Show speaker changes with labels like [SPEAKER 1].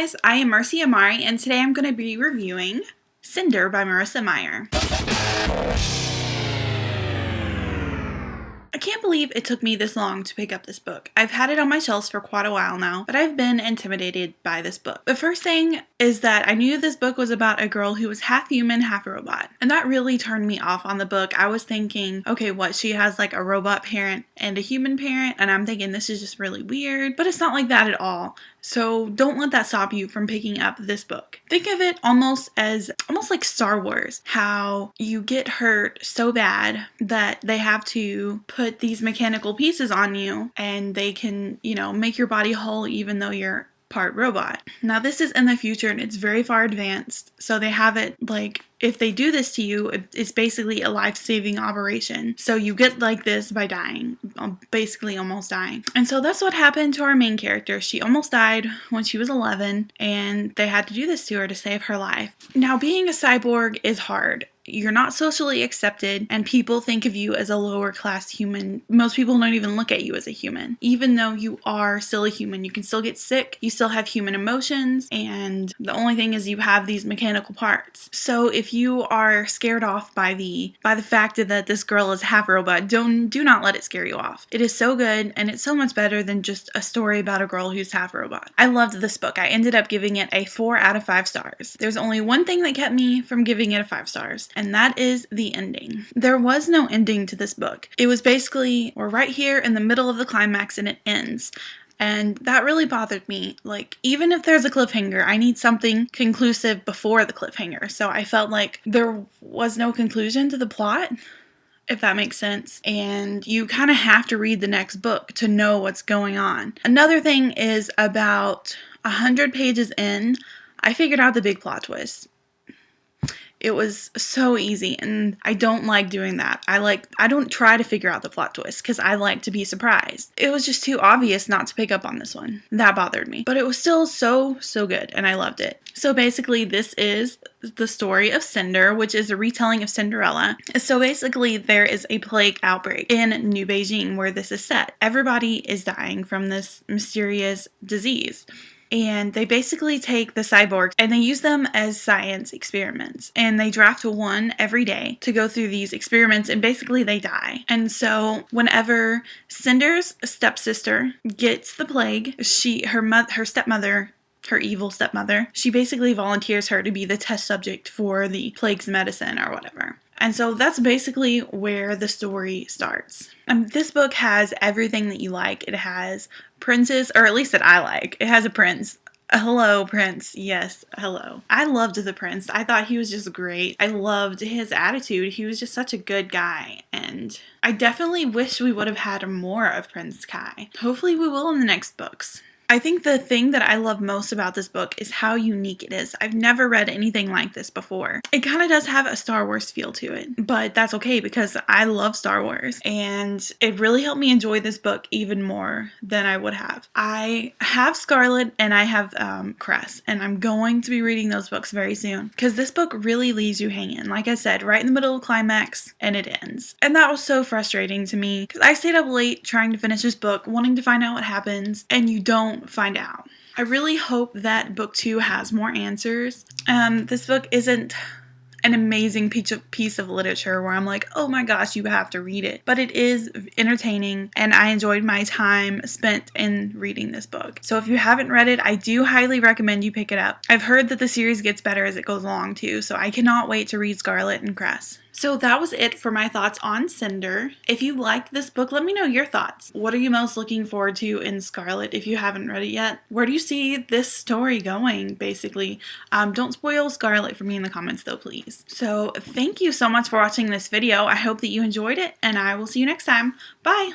[SPEAKER 1] guys, I am Marissa Meyer, and today I'm going to be reviewing Cinder by Marissa Meyer. I can't believe it took me this long to pick up this book. I've had it on my shelves for quite a while now, but I've been intimidated by this book. The first thing is that I knew this book was about a girl who was half human, half a robot. And that really turned me off on the book. I was thinking, okay, what, she has like a robot parent and a human parent? And I'm thinking this is just really weird, but it's not like that at all. So don't let that stop you from picking up this book. Think of it almost like Star Wars, how you get hurt so bad that they have to put these mechanical pieces on you and they can, make your body whole even though you're part robot. Now this is in the future and it's very far advanced, so they have it like if they do this to you, it's basically a life-saving operation. So you get like this by dying, basically almost dying. And so that's what happened to our main character. She almost died when she was 11 and they had to do this to her to save her life. Now being a cyborg is hard. You're not socially accepted and people think of you as a lower class human. Most people don't even look at you as a human. Even though you are still a human, you can still get sick, you still have human emotions, and the only thing is you have these mechanical parts. So if you are scared off by the fact that this girl is half robot, do not let it scare you off. It is so good and it's so much better than just a story about a girl who's half robot. I loved this book. I ended up giving it a 4 out of 5 stars. There's only one thing that kept me from giving it a 5 stars. And that is the ending. There was no ending to this book. It was basically, we're right here in the middle of the climax and it ends. And that really bothered me. Like, even if there's a cliffhanger, I need something conclusive before the cliffhanger. So I felt like there was no conclusion to the plot, if that makes sense. And you kind of have to read the next book to know what's going on. Another thing is about 100 pages in, I figured out the big plot twist. It was so easy, and I don't like doing that. I don't try to figure out the plot twist because I like to be surprised. It was just too obvious not to pick up on this one. That bothered me. But it was still so good, and I loved it. So basically, this is the story of Cinder, which is a retelling of Cinderella. So basically, there is a plague outbreak in New Beijing where this is set. Everybody is dying from this mysterious disease. And they basically take the cyborgs and they use them as science experiments. And they draft one every day to go through these experiments and basically they die. And so whenever Cinder's stepsister gets the plague, her stepmother, her evil stepmother, she basically volunteers her to be the test subject for the plague's medicine or whatever. And so that's basically where the story starts. This book has everything that you like. It has princes, or at least that I like. It has a prince. Hello, prince. Yes, hello. I loved the prince. I thought he was just great. I loved his attitude. He was just such a good guy. And I definitely wish we would have had more of Prince Kai. Hopefully we will in the next books. I think the thing that I love most about this book is how unique it is. I've never read anything like this before. It kind of does have a Star Wars feel to it, but that's okay because I love Star Wars and it really helped me enjoy this book even more than I would have. I have Scarlet and I have Cress, and I'm going to be reading those books very soon because this book really leaves you hanging. Like I said, right in the middle of the climax and it ends. And that was so frustrating to me because I stayed up late trying to finish this book, wanting to find out what happens, and you don't find out. I really hope that book 2 has more answers. This book isn't an amazing piece of literature where I'm like, oh my gosh, you have to read it. But it is entertaining and I enjoyed my time spent in reading this book. So if you haven't read it, I do highly recommend you pick it up. I've heard that the series gets better as it goes along too, so I cannot wait to read Scarlet and Cress. So that was it for my thoughts on Cinder. If you liked this book, let me know your thoughts. What are you most looking forward to in Scarlet if you haven't read it yet? Where do you see this story going, basically? Don't spoil Scarlet for me in the comments though, please. So thank you so much for watching this video. I hope that you enjoyed it and I will see you next time. Bye!